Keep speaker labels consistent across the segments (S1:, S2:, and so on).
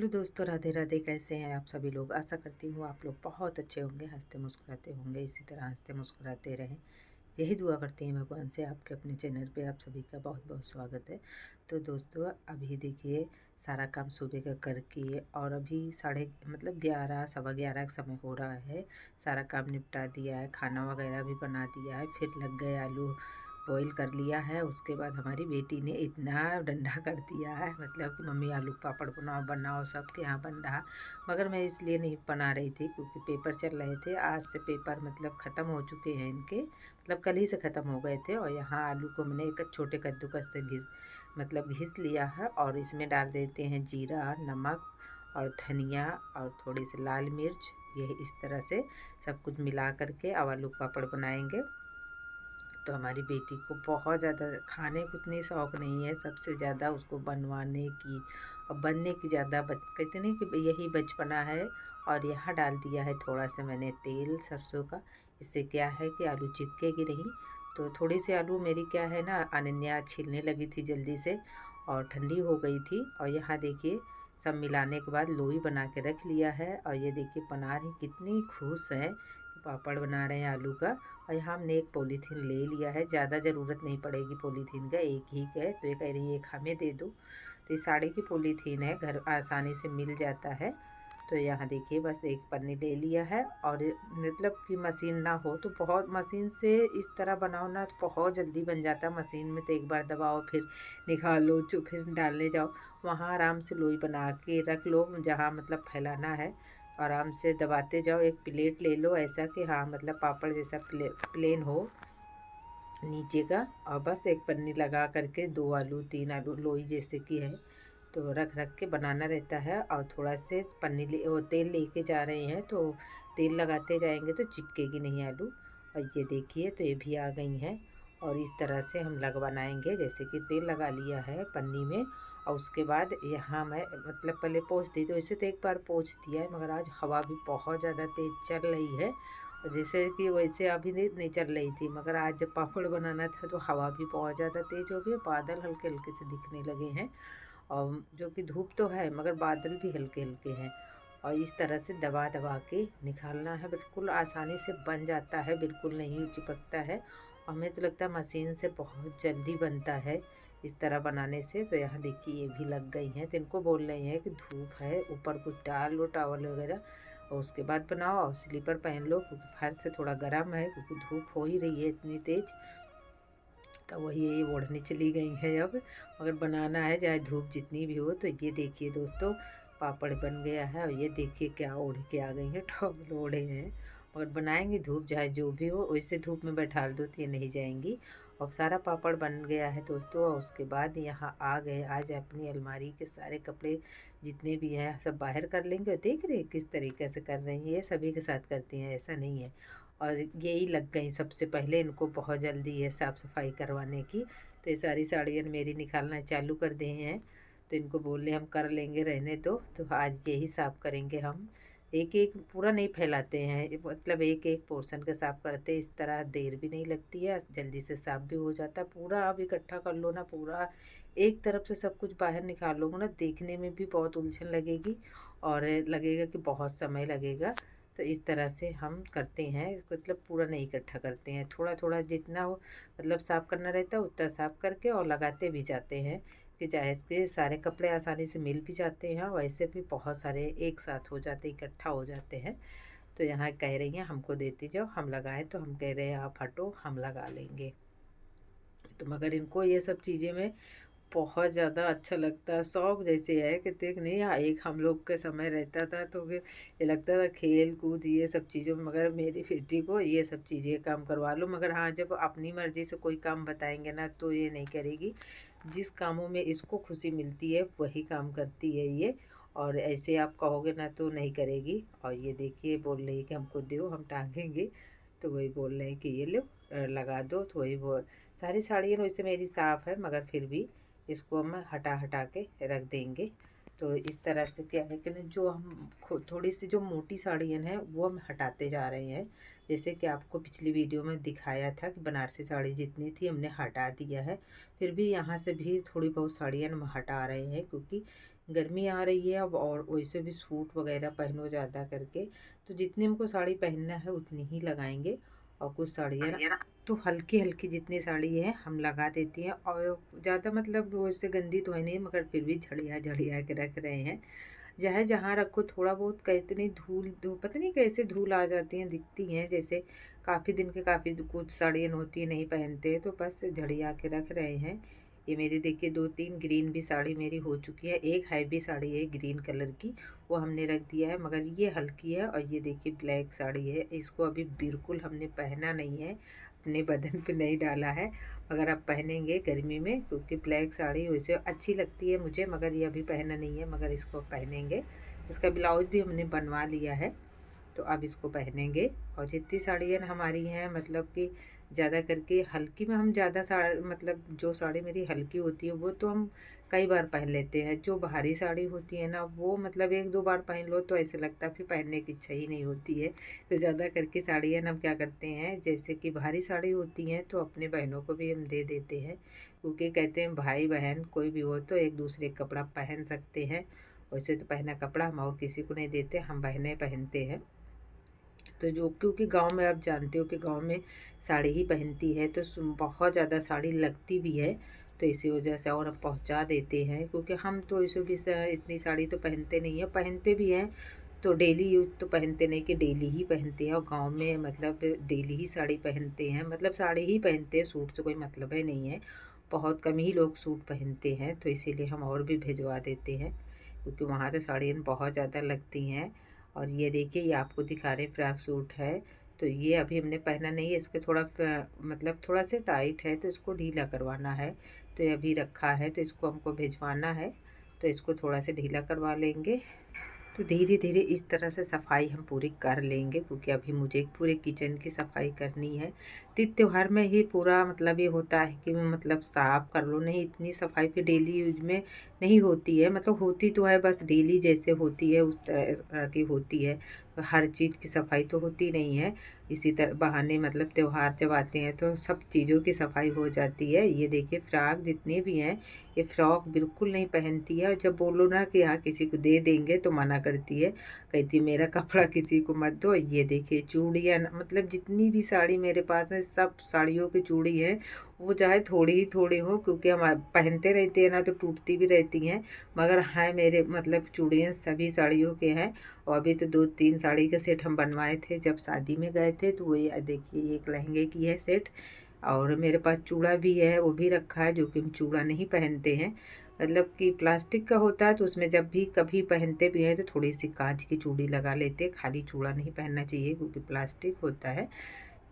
S1: Hello दोस्तों, राधे राधे। कैसे हैं आप सभी लोग? आशा करती हूँ आप लोग बहुत अच्छे होंगे, हंसते मुस्कुराते होंगे। इसी तरह हंसते मुस्कुराते रहें, यही दुआ करते हैं भगवान से। आपके अपने चैनल पे आप सभी का बहुत बहुत स्वागत है। तो दोस्तों, अभी देखिए सारा काम सुबह का करके और अभी साढ़े मतलब 11 सवा 11 का समय हो रहा है। सारा काम निपटा दिया है, खाना वगैरह भी बना दिया है। फिर लग गए आलू बॉईल कर लिया है। उसके बाद हमारी बेटी ने इतना डंडा कर दिया है, मतलब कि मम्मी आलू पापड़ बनाओ बनाओ, सबके यहाँ बन रहा। मगर मैं इसलिए नहीं बना रही थी क्योंकि पेपर चल रहे थे। आज से पेपर मतलब ख़त्म हो चुके हैं इनके, मतलब कल ही से ख़त्म हो गए थे। और यहाँ आलू को मैंने एक छोटे कद्दूकस से घिस लिया है। और इसमें डाल देते हैं जीरा, नमक और धनिया और थोड़ी सी लाल मिर्च। ये इस तरह से सब कुछ मिला करके अब आलू पापड़ बनाएंगे। तो हमारी बेटी को बहुत ज़्यादा खाने को उतनी शौक़ नहीं है, सबसे ज़्यादा उसको बनवाने की और बनने की ज़्यादा कहते नहीं कि यही बचपना है। और यहाँ डाल दिया है थोड़ा सा मैंने तेल सरसों का। इससे क्या है कि आलू चिपकेगी नहीं। तो थोड़ी सी आलू मेरी क्या है ना, अनन्या छीलने लगी थी जल्दी से और ठंडी हो गई थी। और यहाँ देखिए सब मिलाने के बाद लोई बना के रख लिया है। और ये देखिए बना रही, कितनी खुश हैं। पापड़ बना रहे हैं आलू का। और यहाँ हमने एक पॉलीथीन ले लिया है, ज़्यादा ज़रूरत नहीं पड़ेगी पॉलीथीन का, एक ही है। तो ये कह रही है एक हमें दे दो। तो ये साड़ी की पॉलीथीन है, घर आसानी से मिल जाता है। तो यहाँ देखिए बस एक पन्नी ले लिया है। और मतलब कि मशीन ना हो तो बहुत, मशीन से इस तरह बनाओ ना तो बहुत जल्दी बन जाता है। मशीन में तो एक बार दबाओ फिर निकालो, फिर डालने जाओ। वहाँ आराम से लोई बना के रख लो, जहाँ मतलब फैलाना है आराम से दबाते जाओ। एक प्लेट ले लो ऐसा कि हाँ मतलब पापड़ जैसा प्लेन हो नीचे का। और बस एक पन्नी लगा करके 2 आलू 3 आलू लोई जैसे कि है तो रख रख के बनाना रहता है। और थोड़ा से पन्नी वो तेल लेके जा रहे हैं तो तेल लगाते जाएंगे तो चिपकेगी नहीं आलू। और ये देखिए तो ये भी आ गई हैं। और इस तरह से हम बनाएंगे, जैसे कि तेल लगा लिया है पन्नी में। और उसके बाद यहाँ मैं मतलब पहले पोंछ दी, तो इसे तो एक बार पोंछ दिया है, मगर आज हवा भी बहुत ज़्यादा तेज़ चल रही है। और जैसे कि वैसे अभी नहीं चल रही थी, मगर आज जब पापड़ बनाना था तो हवा भी बहुत ज़्यादा तेज़ हो गई, बादल हल्के हल्के से दिखने लगे हैं। और जो कि धूप तो है मगर बादल भी हल्के हल्के हैं। और इस तरह से दबा दबा के निकालना है, बिल्कुल आसानी से बन जाता है, बिल्कुल नहीं चिपकता है। और हमें तो लगता है मशीन से बहुत जल्दी बनता है इस तरह बनाने से। तो यहाँ देखिए ये भी लग गई हैं। तो इनको बोल रहे हैं कि धूप है, ऊपर कुछ डाल लो टावल वगैरह और उसके बाद बनाओ। और स्लीपर पहन लो क्योंकि फर्श से थोड़ा गर्म है, क्योंकि धूप हो ही रही है इतनी तेज़। तो वही ये ओढ़ने चली गई है अब, मगर बनाना है चाहे धूप जितनी भी हो। तो ये देखिए दोस्तों पापड़ बन गया है। और ये देखिए क्या ओढ़ के आ गई हैं, टॉवल ओढ़े हैं। मगर बनाएंगी धूप चाहे जो भी हो, वैसे धूप में बैठा दो तो ये नहीं जाएंगी। और सारा पापड़ बन गया है दोस्तों। और उसके बाद यहाँ आ गए, आज अपनी अलमारी के सारे कपड़े जितने भी हैं सब बाहर कर लेंगे। और देख रहे हैं किस तरीके से कर रही हैं, ये सभी के साथ करती हैं, ऐसा नहीं है। और यही लग गई सबसे पहले, इनको बहुत जल्दी है साफ़ सफाई करवाने की। तो ये सारी साड़ियाँ मेरी निकालना चालू कर दिए हैं। तो इनको बोले हम कर लेंगे, रहने दो। तो आज यही साफ़ करेंगे हम, एक एक पूरा नहीं फैलाते हैं, मतलब एक एक पोर्शन का साफ़ करते हैं। इस तरह देर भी नहीं लगती है, जल्दी से साफ़ भी हो जाता है। पूरा आप इकट्ठा कर लो ना, पूरा एक तरफ से सब कुछ बाहर निकाल लोगे ना, देखने में भी बहुत उलझन लगेगी और लगेगा कि बहुत समय लगेगा। तो इस तरह से हम करते हैं, मतलब पूरा नहीं इकट्ठा करते हैं, थोड़ा थोड़ा जितना हो मतलब साफ़ करना रहता है उतना साफ़ करके और लगाते भी जाते हैं कि चाहे इसके सारे कपड़े आसानी से मिल भी जाते हैं। वैसे भी बहुत सारे एक साथ हो जाते, इकट्ठा हो जाते हैं। तो यहाँ कह रही हैं हमको देती जाओ, हम लगाएं। तो हम कह रहे हैं आप हटो, हम लगा लेंगे। तो मगर इनको ये सब चीज़ें में बहुत ज़्यादा अच्छा लगता है, शौक़ जैसे है कि देख नहीं। हाँ, एक हम लोग का समय रहता था तो ये लगता था खेल कूद ये सब चीज़ों में, मगर मेरी बेटी को ये सब चीज़ें काम करवा लो। मगर हाँ, जब अपनी मर्ज़ी से कोई काम बताएंगे ना तो ये नहीं करेगी। जिस कामों में इसको खुशी मिलती है वही काम करती है ये। और ऐसे आप कहोगे ना तो नहीं करेगी। और ये देखिए बोल रही है कि हमको दो, हम टाँगेंगे। तो वही बोल रहे हैं कि ये लो लगा दो। तो वही सारी साड़ियाँ वैसे मेरी साफ़ है, मगर फिर भी इसको हम हटा हटा के रख देंगे। तो इस तरह से क्या है कि ना, जो हम थोड़ी सी जो मोटी साड़ियाँ हैं वो हम हटाते जा रहे हैं। जैसे कि आपको पिछली वीडियो में दिखाया था कि बनारसी साड़ी जितनी थी हमने हटा दिया है। फिर भी यहाँ से भी थोड़ी बहुत साड़ियाँ हम हटा रहे हैं, क्योंकि गर्मी आ रही है अब, और वैसे भी सूट वगैरह पहनो ज़्यादा करके, तो जितनी हमको साड़ी पहनना है उतनी ही लगाएंगे। और कुछ साड़ियाँ ना तो हल्की हल्की जितनी साड़ी है हम लगा देती हैं, और ज़्यादा मतलब वैसे गंदी तो है नहीं, मगर फिर भी झड़िया झड़िया के रख रहे हैं। जहाँ जहाँ रखो थोड़ा बहुत कितनी धूल पता नहीं कैसे धूल आ जाती हैं, दिखती हैं जैसे काफ़ी दिन के, काफ़ी कुछ साड़ियाँ होती हैं नहीं पहनते, तो बस झड़िया के रख रहे हैं। ये मेरी देखिए 2-3 ग्रीन भी साड़ी मेरी हो चुकी है, एक हैवी साड़ी है ग्रीन कलर की, वो हमने रख दिया है, मगर ये हल्की है। और ये देखिए ब्लैक साड़ी है, इसको अभी बिल्कुल हमने पहना नहीं है, अपने बदन पे नहीं डाला है, मगर अब पहनेंगे गर्मी में, क्योंकि ब्लैक साड़ी वैसे अच्छी लगती है मुझे, मगर ये अभी पहना नहीं है, मगर इसको पहनेंगे। इसका ब्लाउज भी हमने बनवा लिया है, तो अब इसको पहनेंगे। और जितनी साड़ियाँ हमारी हैं मतलब कि ज़्यादा करके हल्की में हम ज़्यादा मतलब जो साड़ी मेरी हल्की होती है वो तो हम कई बार पहन लेते हैं। जो भारी साड़ी होती है ना वो मतलब 1-2 बार पहन लो तो ऐसे लगता है फिर पहनने की इच्छा ही नहीं होती है। तो ज़्यादा करके साड़ियाँ हम क्या करते हैं, जैसे कि भारी साड़ी होती हैं तो अपने बहनों को भी हम दे देते हैं, क्योंकि कहते हैं भाई बहन कोई भी हो तो एक दूसरे का कपड़ा पहन सकते हैं। वैसे तो पहना कपड़ा हम और किसी को नहीं देते, हम बहनें पहनते हैं। तो जो क्योंकि गांव में आप जानते हो कि गांव में साड़ी ही पहनती है, तो बहुत ज़्यादा साड़ी लगती भी है, तो इसी वजह से और हम पहुंचा देते हैं, क्योंकि हम तो इसे भी इतनी साड़ी तो पहनते नहीं है, पहनते भी हैं तो डेली यूज तो पहनते नहीं कि डेली ही पहनते हैं। और गांव में मतलब डेली ही साड़ी पहनते हैं, मतलब साड़ी ही पहनते हैं, सूट से कोई मतलब है नहीं है, बहुत कम ही लोग सूट पहनते हैं, तो इसीलिए हम और भी भिजवा देते हैं, क्योंकि वहाँ तो साड़ियाँ बहुत ज़्यादा लगती हैं। और ये देखिए ये आपको दिखा रहे फ्रॉक सूट है, तो ये अभी हमने पहना नहीं है, इसके थोड़ा मतलब थोड़ा सा टाइट है तो इसको ढीला करवाना है, तो ये अभी रखा है, तो इसको हमको भिजवाना है, तो इसको थोड़ा सा ढीला करवा लेंगे। तो धीरे धीरे इस तरह से सफाई हम पूरी कर लेंगे, क्योंकि अभी मुझे एक पूरे किचन की सफाई करनी है। तीज त्योहार में ही पूरा मतलब ये होता है कि मतलब साफ़ कर लो, नहीं इतनी सफाई फिर डेली यूज में नहीं होती है, मतलब होती तो है बस डेली जैसे होती है उस तरह की होती है, हर चीज़ की सफाई तो होती नहीं है। इसी तरह बहाने मतलब त्योहार जब आते हैं तो सब चीज़ों की सफाई हो जाती है। ये देखिए फ्रॉक जितने भी हैं, ये फ्रॉक बिल्कुल नहीं पहनती है, और जब बोलो ना कि हाँ किसी को दे देंगे तो मना करती है, कहती है मेरा कपड़ा किसी को मत दो। ये देखिए चूड़ियाँ मतलब जितनी भी साड़ी मेरे पास है सब साड़ियों की चूड़ी है, वो चाहे थोड़ी ही थोड़ी हो, क्योंकि हम पहनते रहते हैं ना तो टूटती भी रहती हैं, मगर है मेरे मतलब चूड़ियाँ सभी साड़ियों के हैं। और अभी तो 2-3 साड़ी के सेट हम बनवाए थे जब शादी में गए थे, तो वही देखिए एक लहंगे की है सेट, और मेरे पास चूड़ा भी है वो भी रखा है, जो कि हम चूड़ा नहीं पहनते हैं, मतलब कि प्लास्टिक का होता है, तो उसमें जब भी कभी पहनते भी हैं तो थोड़ी सी कांच की चूड़ी लगा लेते हैं, खाली चूड़ा नहीं पहनना चाहिए क्योंकि प्लास्टिक होता है,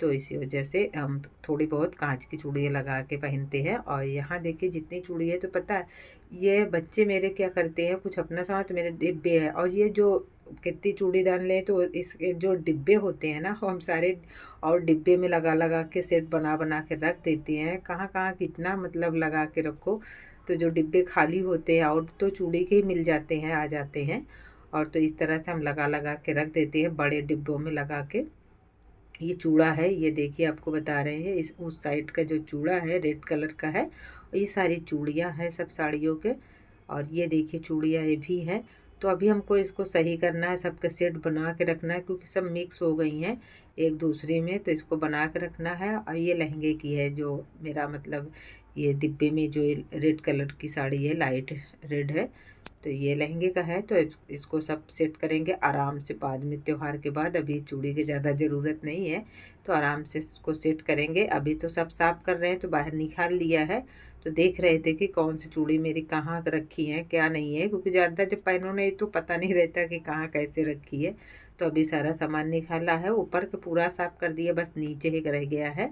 S1: तो इसी वजह से हम थोड़ी बहुत कांच की चूड़ियाँ लगा के पहनते हैं। और यहाँ देखिए जितनी चूड़ी है, तो पता है ये बच्चे मेरे क्या करते हैं, कुछ अपना सामान तो मेरे डिब्बे हैं, और ये जो कितनी चूड़ीदान लें तो इसके जो डिब्बे होते हैं ना, वो हम सारे और डिब्बे में लगा लगा के सेट बना बना के रख देते हैं, कहाँ कहाँ कितना मतलब लगा के रखो, तो जो डिब्बे खाली होते हैं और तो चूड़ी के ही मिल जाते हैं, आ जाते हैं, और तो इस तरह से हम लगा लगा के रख देते हैं बड़े डिब्बों में लगा के। ये चूड़ा है, ये देखिए आपको बता रहे हैं, इस उस साइड का जो चूड़ा है रेड कलर का है, और ये सारी चूड़ियाँ हैं सब साड़ियों के, और ये देखिए चूड़ियाँ ये भी हैं। तो अभी हमको इसको सही करना है, सबका सेट बना के रखना है, क्योंकि सब मिक्स हो गई हैं एक दूसरे में, तो इसको बना के रखना है। और ये लहंगे की है जो मेरा मतलब ये डिब्बे में जो रेड कलर की साड़ी है, लाइट रेड है, तो ये लहंगे का है, तो इसको सब सेट करेंगे आराम से बाद में, त्योहार के बाद, अभी चूड़ी की ज़्यादा ज़रूरत नहीं है, तो आराम से इसको सेट करेंगे। अभी तो सब साफ़ कर रहे हैं, तो बाहर निकाल लिया है, तो देख रहे थे कि कौन सी चूड़ी मेरी कहाँ रखी है क्या नहीं है, क्योंकि ज़्यादा जब पहनो नहीं तो पता नहीं रहता कि कहाँ कैसे रखी है। तो अभी सारा सामान निकाला है, ऊपर का पूरा साफ़ कर दिया, बस नीचे ही रह गया है।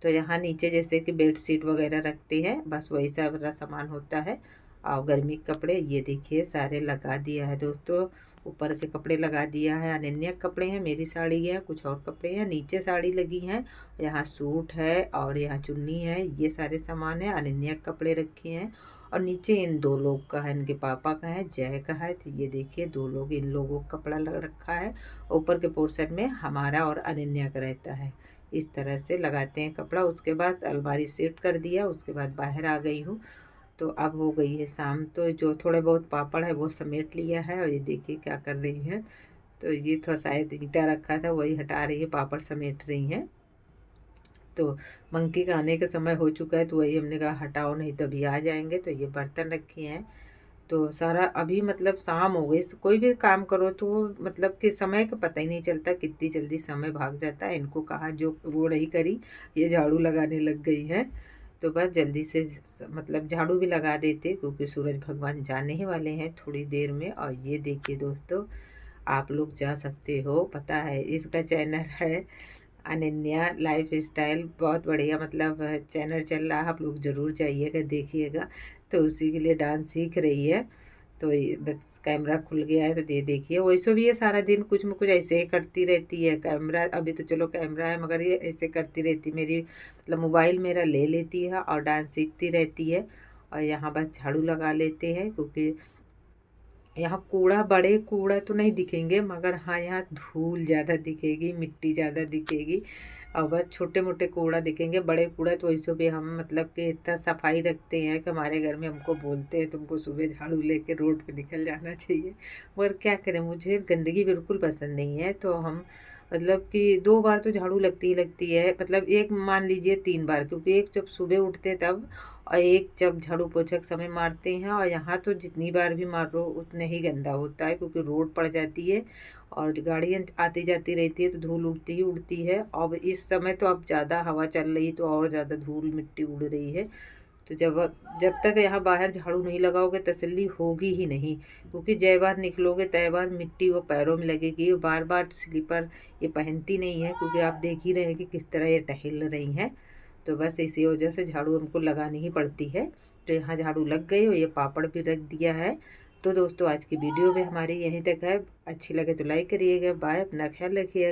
S1: तो यहाँ नीचे जैसे कि बेड शीट वगैरह रखते हैं, बस वही सारा सामान होता है। और गर्मी के कपड़े ये देखिए सारे लगा दिया है दोस्तों, ऊपर के कपड़े लगा दिया है, अनन्या के कपड़े हैं, मेरी साड़ी है, कुछ और कपड़े हैं, नीचे साड़ी लगी हैं, यहाँ सूट है और यहाँ चुन्नी है, ये सारे सामान है, अनन्या के कपड़े रखे हैं। और नीचे इन दो लोग का है, इनके पापा का है, जय का है, तो ये देखिए 2 लोग इन लोगों का कपड़ा लग रखा है। ऊपर के पोर्शन में हमारा और अनन्या का रहता है, इस तरह से लगाते हैं कपड़ा। उसके बाद अलमारी सेट कर दिया, उसके बाद बाहर आ गई हूँ, तो अब हो गई है शाम, तो जो थोड़े बहुत पापड़ है वो समेट लिया है। और ये देखिए क्या कर रही हैं, तो ये थोड़ा शायद ईंटा रखा था वही हटा रही है, पापड़ समेट रही हैं। तो मंकी का आने का समय हो चुका है, तो वही हमने कहा हटाओ नहीं तो अभी आ जाएंगे। तो ये बर्तन रखे हैं, तो सारा अभी मतलब शाम हो गई। कोई भी काम करो तो मतलब कि समय का पता ही नहीं चलता, कितनी जल्दी समय भाग जाता है। इनको कहा जो वो नहीं करी, ये झाड़ू लगाने लग गई हैं। तो बस जल्दी से मतलब झाड़ू भी लगा देते, क्योंकि सूरज भगवान जाने ही वाले हैं थोड़ी देर में। और ये देखिए दोस्तों, आप लोग जा सकते हो, पता है इसका चैनल है अनन्या लाइफ स्टाइल, बहुत बढ़िया मतलब चैनल चल रहा है, आप लोग ज़रूर जाइएगा देखिएगा। तो उसी के लिए डांस सीख रही है। तो ये बस कैमरा खुल गया है, तो ये देखिए वैसे भी ये सारा दिन कुछ न कुछ ऐसे ही करती रहती है। कैमरा अभी तो चलो कैमरा है, मगर ये ऐसे करती रहती मेरी, मतलब मोबाइल मेरा ले लेती है और डांस सीखती रहती है। और यहाँ बस झाड़ू लगा लेते हैं, क्योंकि यहाँ कूड़ा, बड़े कूड़ा तो नहीं दिखेंगे, मगर हाँ यहाँ धूल ज़्यादा दिखेगी, मिट्टी ज़्यादा दिखेगी। और बस छोटे मोटे कूड़ा दिखेंगे, बड़े कूड़ा तो वैसे भी हम मतलब कि इतना सफाई रखते हैं कि हमारे घर में हमको बोलते हैं तुमको सुबह झाड़ू लेके रोड पे निकल जाना चाहिए। मगर क्या करें, मुझे गंदगी बिल्कुल पसंद नहीं है। तो हम मतलब कि 2 बार तो झाड़ू लगती ही लगती है, मतलब एक मान लीजिए 3 बार, क्योंकि एक जब सुबह उठते हैं तब, और एक जब झाड़ू पोछा के समय मारते हैं। और यहाँ तो जितनी बार भी मारो उतने ही गंदा होता है, क्योंकि रोड पड़ जाती है और गाड़ियाँ आती जाती रहती है, तो धूल उड़ती ही उड़ती है। अब इस समय तो अब ज़्यादा हवा चल रही, तो और ज़्यादा धूल मिट्टी उड़ रही है। तो जब जब तक यहाँ बाहर झाड़ू नहीं लगाओगे तसल्ली होगी ही नहीं, क्योंकि जय बार निकलोगे तय बार मिट्टी वो पैरों में लगेगी। बार बार स्लीपर ये पहनती नहीं है, क्योंकि आप देख ही रहे हैं कि किस तरह ये टहल रही हैं। तो बस इसी वजह से झाड़ू हमको लगानी ही पड़ती है। तो यहाँ झाड़ू लग गई और ये पापड़ भी रख दिया है। तो दोस्तों आज की वीडियो भी हमारी यहीं तक है, अच्छी लगे तो लाइक करिएगा। बाय, अपना ख्याल रखिएगा।